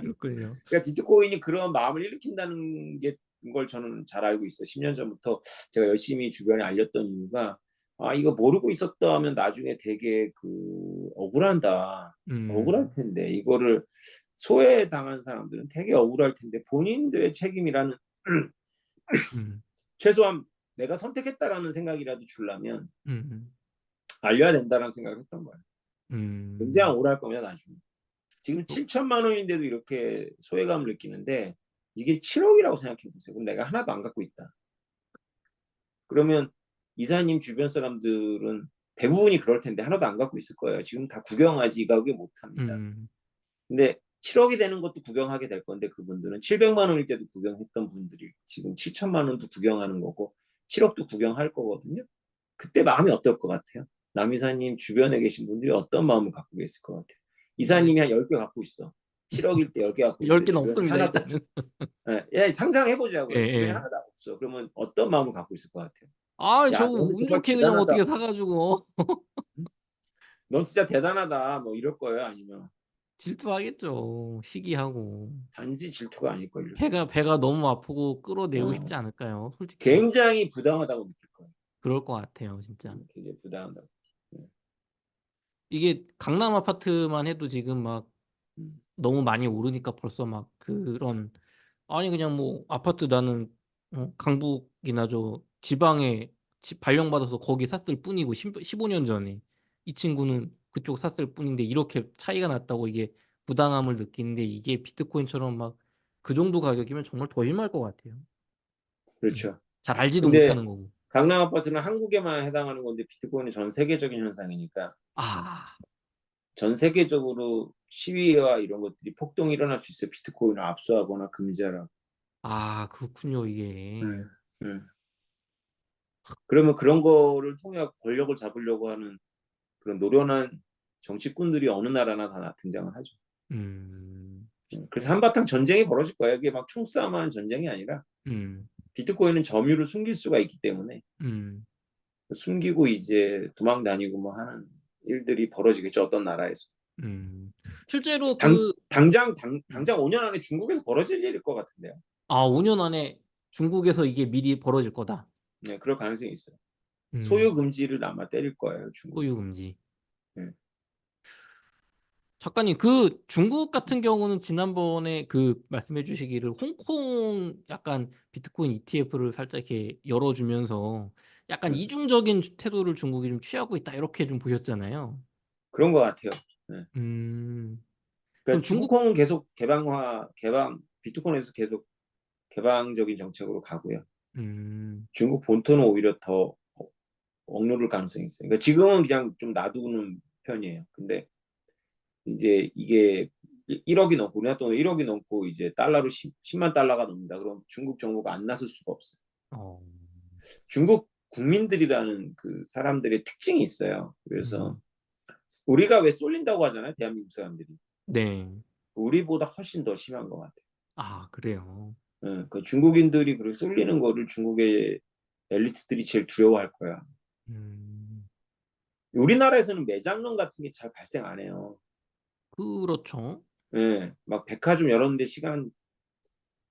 그렇군요. 그러니까 비트코인이 그런 마음을 일으킨다는 게 걸 저는 잘 알고 있어요. 10년 전부터 제가 열심히 주변에 알렸던 이유가 이거 모르고 있었다 하면 나중에 되게 그 억울한다. 억울할 음, 텐데 이거를 소외당한 사람들은 되게 억울할 텐데 본인들의 책임이라는 음, 최소한 내가 선택했다라는 생각이라도 주려면 음, 알려야 된다는 생각을 했던 거예요. 굉장히 음, 억울할 겁니다, 나중에. 지금 또, 7천만 원인데도 이렇게 소외감을 느끼는데 이게 7억이라고 생각해 보세요. 그럼 내가 하나도 안 갖고 있다. 그러면 이사님 주변 사람들은 대부분이 그럴 텐데 하나도 안 갖고 있을 거예요. 지금 다 구경하지 이 가격에 못 합니다. 음, 근데 7억이 되는 것도 구경하게 될 건데 그분들은 700만 원일 때도 구경했던 분들이 지금 7천만 원도 구경하는 거고 7억도 구경할 거거든요. 그때 마음이 어떨 것 같아요? 남이사님 주변에 계신 분들이 어떤 마음을 갖고 계실 것 같아요. 네. 이사님이 한 10개 갖고 있어. 7억일 때 10개 갖고 있는데 10개는 주변에 없습니다, 하나도 없어. 일단은. 예, 예, 상상해보자고요. 예, 주변에 예. 하나도 없어. 그러면 어떤 마음을 갖고 있을 것 같아요. 아, 저 야, 너는 운 정말 좋게 그냥 어떻게 대단하다. 사가지고. 응? 넌 진짜 대단하다. 뭐 이럴 거예요. 아니면 질투하겠죠. 시기하고. 단지 질투가 아닐걸요. 배가 너무 아프고 끌어내고 싶지 어, 않을까요? 솔직히. 굉장히 부당하다고 느낄 거예요. 그럴 것 같아요, 진짜. 굉장히 부당하다고. 네. 이게 강남 아파트만 해도 지금 막 음, 너무 많이 오르니까 벌써 막 그런, 아니 그냥 뭐 아파트 나는 강북이나 저 지방에 집 발령받아서 거기 샀을 뿐이고 15년 전에 이 친구는 그쪽 샀을 뿐인데 이렇게 차이가 났다고 이게 부당함을 느끼는데 이게 비트코인처럼 막 그 정도 가격이면 정말 더 심할 것 같아요. 음. 그렇죠. 잘 알지도 근데 못하는 거고. 강남 아파트는 한국에만 해당하는 건데 비트코인은 전 세계적인 현상이니까 아, 전 세계적으로 시위와 이런 것들이 폭동이 일어날 수 있어요. 비트코인을 압수하거나 금지하라. 아, 그렇군요, 네, 이게. 네. 그러면 그런 거를 통해 권력을 잡으려고 하는 그런 노련한 정치꾼들이 어느 나라나 다 등장을 하죠. 음, 그래서 한바탕 전쟁이 벌어질 거예요. 이게 막 총싸움하는 전쟁이 아니라 음, 비트코인은 점유를 숨길 수가 있기 때문에 음, 숨기고 이제 도망 다니고 뭐 하는 일들이 벌어지겠죠. 어떤 나라에서. 음. 실제로 당, 그, 음. 당장 5년 안에 중국에서 벌어질 일일 것 같은데요. 아, 5년 안에 중국에서 이게 미리 벌어질 거다. 네, 그럴 가능성이 있어요. 음, 소유 금지를 아마 때릴 거예요, 중국이. 소유 금지. 네. 작가님, 그 중국 같은 경우는 지난번에 그 말씀해 주시기를 홍콩 약간 비트코인 ETF를 살짝 이렇게 열어주면서 약간 네. 이중적인 태도를 중국이 좀 취하고 있다. 이렇게 좀 보였잖아요. 그런 것 같아요. 네. 음, 그럼 그러니까 중국, 홍콩은 계속 비트코인에서 계속 개방적인 정책으로 가고요. 음, 중국 본토는 오히려 더 억누를 가능성이 있어요. 그러니까 지금은 그냥 좀 놔두는 편이에요. 근데 이제 이게 1억이 넘고 우리나라 돈은 1억이 넘고 이제 달러로 10만 달러가 넘는다. 그럼 중국 정부가 안 나설 수가 없어요. 어, 중국 국민들이라는 그 사람들의 특징이 있어요. 그래서 음, 우리가 왜 쏠린다고 하잖아요. 대한민국 사람들이. 네. 우리보다 훨씬 더 심한 것 같아요. 아, 그래요. 그 중국인들이 그렇게 쏠리는 거를 중국의 엘리트들이 제일 두려워할 거야. 음, 우리나라에서는 매장론 같은 게 잘 발생 안 해요. 그렇죠. 예, 막 백화점 열었는데 시간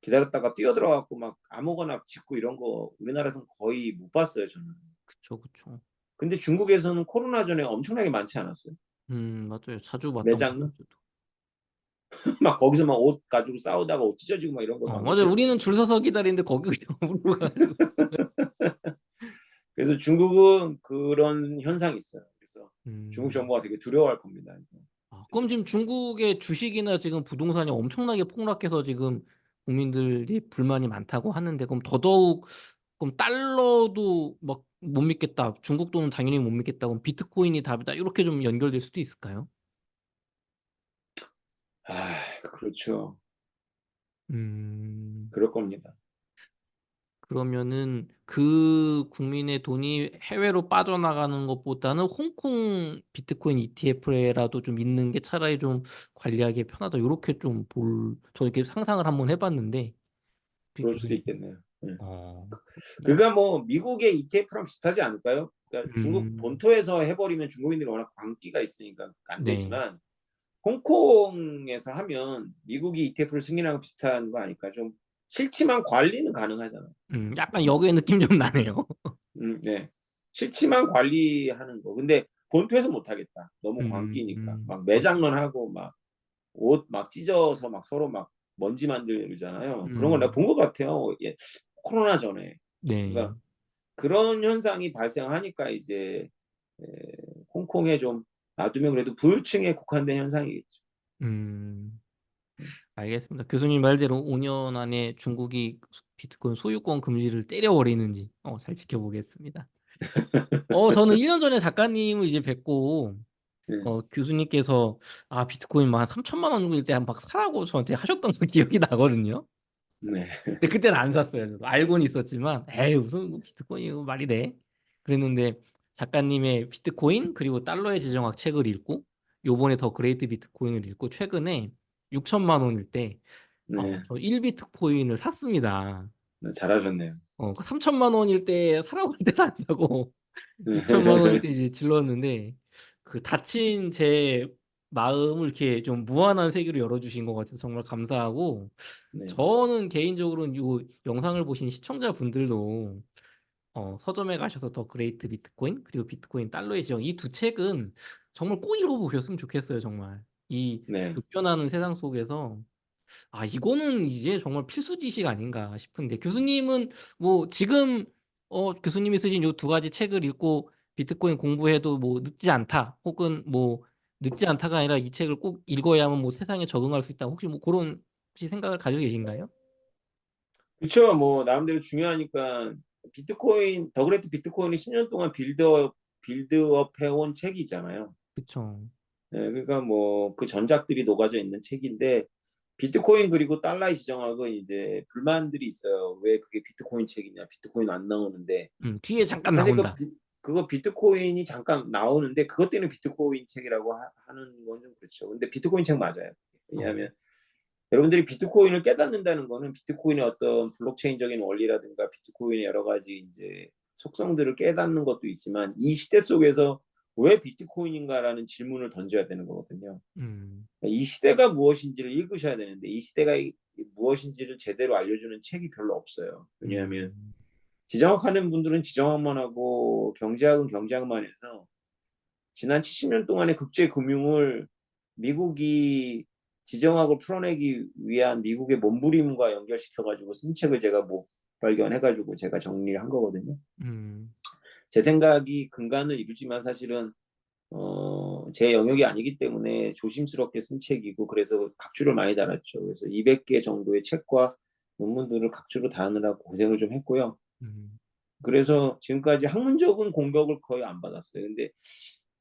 기다렸다가 뛰어들어갖고 막 아무거나 짓고 이런 거 우리나라에서는 거의 못 봤어요, 저는. 그쵸, 그쵸. 근데 중국에서는 코로나 전에 엄청나게 많지 않았어요? 맞아요. 자주 봤던 것 같아요. 매장은? 저도. 막 거기서 막 옷 가지고 싸우다가 옷 찢어지고 막 이런 거 막 맞아요. 며칠 우리는 했거든요. 줄 서서 기다리는데 거기 그냥 물어가지고. 그래서 중국은 그런 현상이 있어요. 그래서 중국 음. 정부가 되게 두려워할 겁니다. 그럼 지금 중국의 주식이나 지금 부동산이 엄청나게 폭락해서 지금 국민들이 불만이 많다고 하는데 그럼 더더욱 그럼 달러도 막 못 믿겠다. 중국 돈은 당연히 못 믿겠다. 그럼 비트코인이 답이다. 이렇게 좀 연결될 수도 있을까요? 그렇죠. 음. 그럴 겁니다. 그러면은 그 국민의 돈이 해외로 빠져나가는 것보다는 홍콩 비트코인 ETF에라도 좀 있는 게 차라리 좀 관리하기 편하다. 이렇게 저 이렇게 상상을 한번 해봤는데, 그럴 수도 교수님. 있겠네요. 네. 그렇구나. 그러니까 뭐 미국의 ETF랑 비슷하지 않을까요? 그러니까 중국 음, 본토에서 해버리면 중국인들이 워낙 광기가 있으니까 안 네. 되지만 홍콩에서 하면 미국이 ETF를 승인하고 비슷한 거 아닐까? 좀 싫지만 관리는 가능하잖아. 약간 역의 느낌 좀 나네요. 네. 싫지만 관리하는 거. 근데 본토에서 못 하겠다. 너무 광기니까. 막 그렇죠. 매장론하고 막 옷 막 찢어서 막 서로 막 먼지 만들잖아요. 그런 걸 내가 음, 본 것 같아요. 예. 코로나 전에. 네. 그러니까 그런 현상이 발생하니까 이제 에, 홍콩에 좀 놔두면 그래도 부유층에 국한된 현상이겠죠. 음, 알겠습니다. 교수님 말대로 5년 안에 중국이 비트코인 소유권 금지를 때려버리는지 잘 지켜보겠습니다. 저는 1년 전에 작가님을 이제 뵙고 네. 교수님께서 비트코인 막 한 3천만 원 정도일 때 막 사라고 저한테 하셨던 거 기억이 나거든요. 네. 근데 그때는 안 샀어요. 저도 알고는 있었지만 에이 무슨 뭐 비트코인이 말이 돼? 그랬는데 작가님의 비트코인 그리고 달러의 지정학 책을 읽고 요번에 더 그레이트 비트코인을 읽고 최근에 6천만 원일 때 네, 저 1비트코인을 샀습니다. 네, 잘하셨네요. 3천만 원일 때 사라고 할 때는 안 사고 6천만 원일 때 이제 질렀는데 그 다친 제 마음을 이렇게 좀 무한한 세계로 열어주신 것 같아서 정말 감사하고 네, 저는 개인적으로는 이 영상을 보신 시청자분들도 서점에 가셔서 더 그레이트 비트코인 그리고 비트코인 달러의 지정 이 두 책은 정말 꼭 읽어보셨으면 좋겠어요. 정말 이 네. 급변하는 세상 속에서 이거는 이제 정말 필수 지식 아닌가 싶은데 교수님은 뭐 지금 교수님이 쓰신 요 두 가지 책을 읽고 비트코인 공부해도 뭐 늦지 않다 혹은 뭐 늦지 않다가 아니라 이 책을 꼭 읽어야만 뭐 세상에 적응할 수 있다 혹시 뭐 그런 혹시 생각을 가지고 계신가요? 그쵸. 뭐, 나름대로 중요하니까, 더 그레이트 비트코인이 10년 동안 빌드업 해온 책이잖아요. 그쵸. 네, 그러니까 뭐, 그 전작들이 녹아져 있는 책인데, 비트코인 그리고 달러의 지정학은 이제 불만들이 있어요. 왜 그게 비트코인 책이냐? 비트코인 안 나오는데. 뒤에 잠깐 사실 나온다. 그거 비트코인이 잠깐 나오는데, 그것 때문에 비트코인 책이라고 하는 건 좀 그렇죠. 근데 비트코인 책 맞아요. 어, 왜냐하면, 여러분들이 비트코인을 깨닫는다는 거는 비트코인의 어떤 블록체인적인 원리라든가 비트코인의 여러 가지 이제 속성들을 깨닫는 것도 있지만 이 시대 속에서 왜 비트코인인가라는 질문을 던져야 되는 거거든요. 음, 이 시대가 무엇인지를 읽으셔야 되는데 이 시대가 무엇인지를 제대로 알려주는 책이 별로 없어요. 왜냐하면 음, 지정학하는 분들은 지정학만 하고 경제학은 경제학만 해서 지난 70년 동안의 국제 금융을 미국이 지정학을 풀어내기 위한 미국의 몸부림과 연결시켜가지고 쓴 책을 제가 못 발견해가지고 제가 정리를 한 거거든요. 음, 제 생각이 근간을 이루지만 사실은 제 영역이 아니기 때문에 조심스럽게 쓴 책이고 그래서 각주를 많이 달았죠. 그래서 200개 정도의 책과 논문들을 각주로 달느라고 고생을 좀 했고요. 음, 그래서 지금까지 학문적인 공격을 거의 안 받았어요. 근데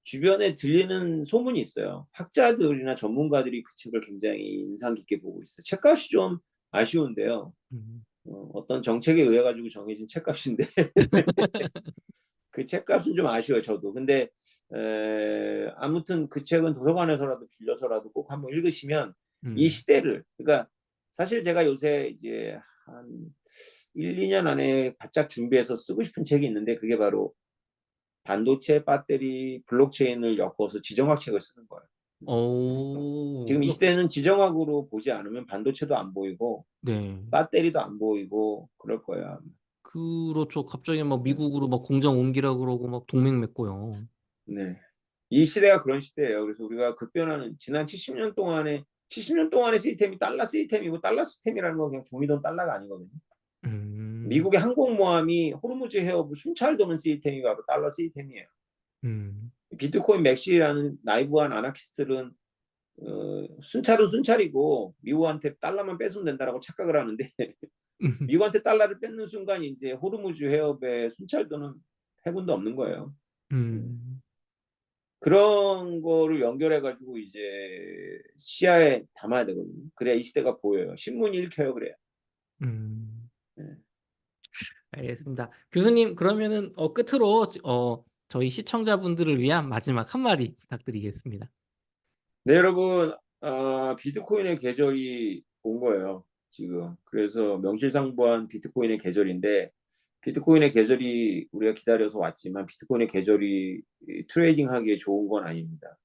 주변에 들리는 소문이 있어요. 학자들이나 전문가들이 그 책을 굉장히 인상 깊게 보고 있어요. 책값이 좀 아쉬운데요. 음, 어떤 정책에 의해 가지고 정해진 책값인데 그 책값은 좀 아쉬워요. 저도. 근데 아무튼 그 책은 도서관에서라도 빌려서라도 꼭 한번 읽으시면 이 음, 시대를 그러니까 사실 제가 요새 이제 한 1, 2년 안에 바짝 준비해서 쓰고 싶은 책이 있는데 그게 바로 반도체, 배터리, 블록체인을 엮어서 지정학 책을 쓰는 거예요. 지금 이 야, 시대는 지정학으로 보지 않으면 반도체도 안 보이고 네. 배터리도 안 보이고 그럴 거예요. 그렇죠. 갑자기 막 네. 미국으로 막 공장 옮기라 그러고 막 동맹 맺고요. 네. 이 시대가 그런 시대예요. 그래서 우리가 급변하는 지난 70년 동안의 시스템이 달러 시스템이고 달러 시스템이라는 건 그냥 종이돈 달러가 아니거든요. 음, 미국의 항공모함이 호르무즈 해협을 순찰도는 시스템이 바로 달러 시스템이에요. 음, 비트코인 맥시라는 나이브한 아나키스트들은 순찰은 순찰이고 미국한테 달러만 뺏으면 된다라고 착각을 하는데 미국한테 달러를 뺏는 순간 이제 호르무즈 해협에 순찰도는 해군도 없는 거예요. 음, 그런 거를 연결해 가지고 이제 시야에 담아야 되거든요. 그래야 이 시대가 보여요. 신문이 읽혀요, 그래요. 음. 네. 알겠습니다. 교수님, 그러면은 끝으로 저희 시청자분들을 위한 마지막 한마디 부탁드리겠습니다. 네, 여러분, 비트코인의 계절이 온 거예요, 지금. 그래서 명실상부한 비트코인의 계절인데, 비트코인의 계절이 우리가 기다려서 왔지만, 비트코인의 계절이 트레이딩 하기에 좋은 건 아닙니다.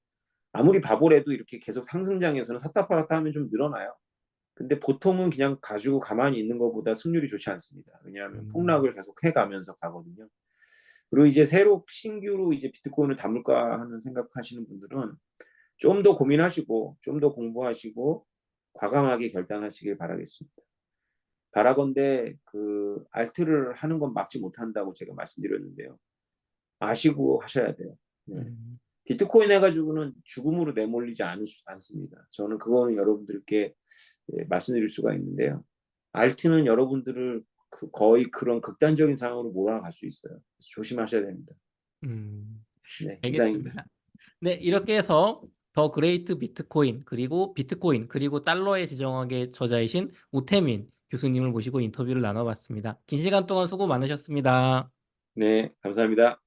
아무리 바보래도 이렇게 계속 상승장에서는 샀다 팔았다 하면 좀 늘어나요. 근데 보통은 그냥 가지고 가만히 있는 것보다 승률이 좋지 않습니다. 왜냐하면 음, 폭락을 계속 해가면서 가거든요. 그리고 이제 새로 신규로 이제 비트코인을 담을까 하는 생각하시는 분들은 좀 더 고민하시고 좀 더 공부하시고 과감하게 결단하시길 바라겠습니다. 바라건대 그 알트를 하는 건 막지 못한다고 제가 말씀드렸는데요. 아시고 하셔야 돼요. 네. 음, 비트코인 해가지고는 죽음으로 내몰리지 않습니다. 저는 그거는 여러분들께 말씀드릴 수가 있는데요. 알트는 여러분들을 거의 그런 극단적인 상황으로 몰아갈 수 있어요. 조심하셔야 됩니다. 음. 네, 이상입니다. 알겠습니다. 네, 이렇게 해서 더 그레이트 비트코인 그리고 비트코인 그리고 달러의 지정학의 저자이신 오태민 교수님을 모시고 인터뷰를 나눠봤습니다. 긴 시간 동안 수고 많으셨습니다. 네, 감사합니다.